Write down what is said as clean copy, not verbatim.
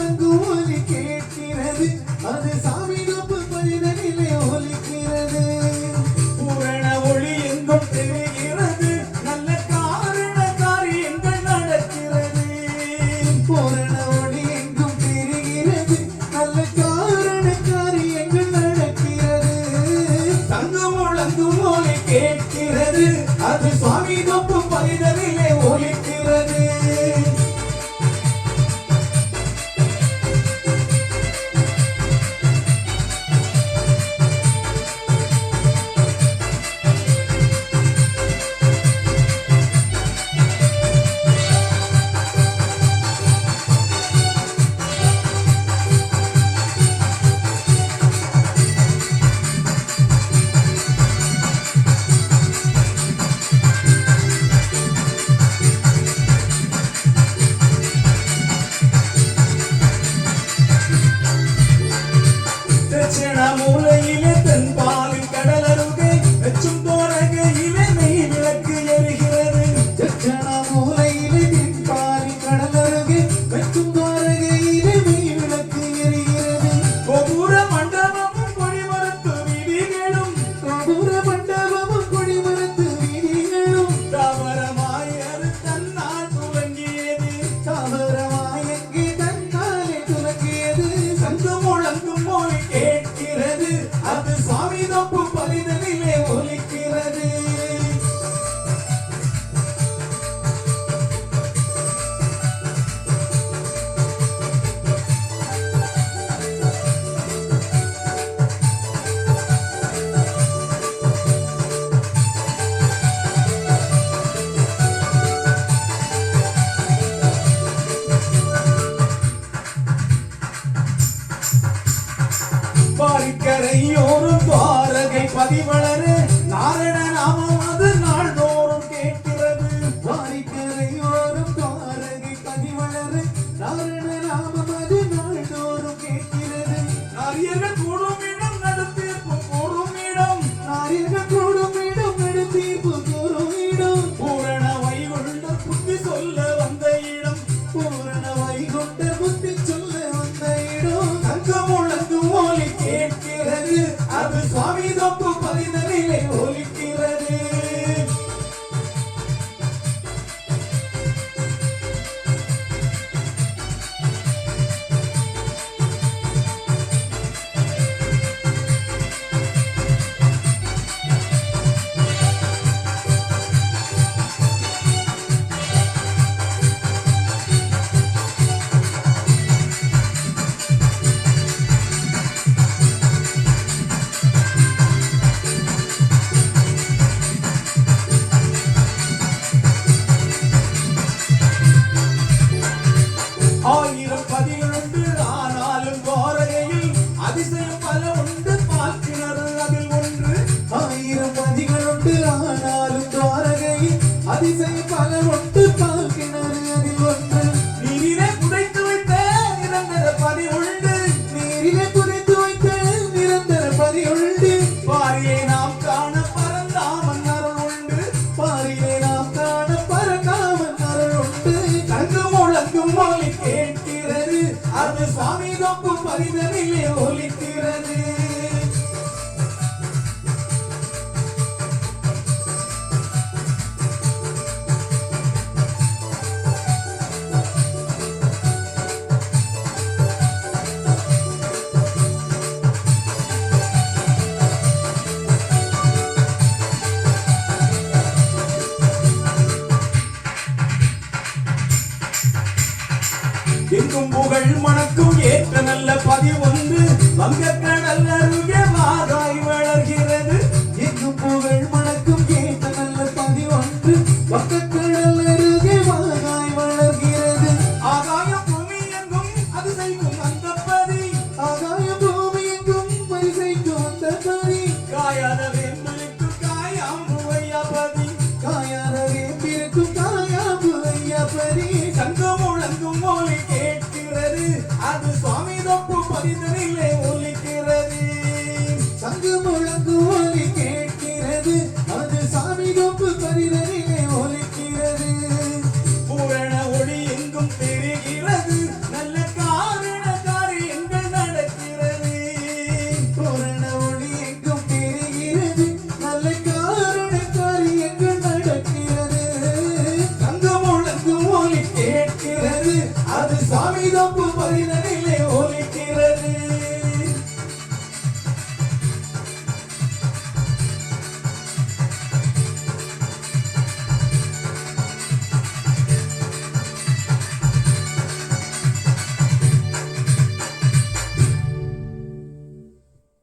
முழங்கும் ஒலி கேட்கிறது அது சாமி தப்பு பதினிலே ஒலிக்கிறது. பூரண ஒளி எங்கும் தெரிகிறது நல்ல காரண காரியங்கள் நடக்கிறது. பூரண ஒளி எங்கும் தெரிகிறது நல்ல காரண காரியங்கள் நடக்கிறது. தங்கம் முழங்கும் ஒலி கேட்கிறது அது சுவாமி தப்பு பதினிலே ஒலிக்கிறது. மூலையிலே தென்பாலின் கடலருகே வெச்சும் தோரகையிலே நெய் விளக்கு எரிகிறது. தட்சணா மூலையிலே தென்பாலின் கடலருகே வெச்சும் தோரகையிலே நெய் விளக்கு எரிகிறது. கோபுர மண்டபமும் கொடிமரத்து வீதிகளும் கோபுர மண்டபமும் கொடிமரத்து வீதிகளும் தாவரமாய் அது தன்னால் துவங்கியது. தாவரமாய் எங்கே தன்னாலே துலங்கியது. சங்கு முழங்கும் ஒலி கேட்கிறது அது சுவாமி தப்பு பதினிலே ஒலிக்கிறது. பாரிக்கரையோரும் துவாரகை பதிவளரு நாரண நாமம் அது நாள்தோறும் கேட்கிறது. வாரிக்கரையோரும் துவாரகை பதிவளரு நாரண நாமம் அது நாள்தோறும் கேட்கிறது. நாரியர்கள் கூடும் இடம் நடுத்தீர்ப்பு கூறும் இடம். நாரியர்கள் கூடும் இடம் நடுத்தீர்ப்பு கூறும் இடம். பூரண வைகுண்ட புத்தி சொல்ல வந்த இடம். பூரண வைகுண்ட புத்தி சொல்ல வந்த இடம். தங்கம் முழங்கும் ஒலி கேட்கிறது அது சுவாமி தப்பு பதினிலே ஒலிக்கிறது. ஆயிரம் பதிலுண்டு ஆனாலும் துவாரகையில் அதிசயம் பல உண்டு பார்க்கிறது அதில் ஒன்று. ஆயிரம் பதிகளுண்டு ஆனாலும் துவாரகையில் அதிசயம் பல உண்டு பார்க்கிறது அதில் ஒன்று. நீரிலே புதைத்து வைத்த நிரந்தர பதி உண்டு. நீரிலே புதைத்து வைத்த நிரந்தர பதி உண்டு. பாரியை நாம் காண பரந்தாமன் அருள் உண்டு. பாரிலே நாம் காண பரந்தாமன் அருள் உண்டு. தங்கு முழங்கும் ஒலி கேட்கிறது அது சுவாமி தப்பு பதினிலே ஒலிக்கிறது. எங்கும் புகழ் மணக்கும் ஏற்ற நல்ல பதிவொன்று வங்கக்கடல் அருகே வாதாய் வளர்கிறது. எங்கும் புகழ் மணக்கும் கேட்ட நல்ல பதி ஒன்று வங்கக்கடல் அருகே வாகாய் வளர்கிறது. ஆகாயம் பூமி எங்கும் அது செய்யும் அந்த பதி. ஆகாயம் பூமி எங்கும் பரிசைக்கும் அந்த பதி. காயாத வேம்பலுக்கு காயாம்பு ஐயாபதி. காயாத வேம்பிருக்கும் காயாம்பு ஐயாபதி. சங்கம் முழங்கும் ஒலி கேட்கிறது அது சுவாமி தப்பு பதினிலே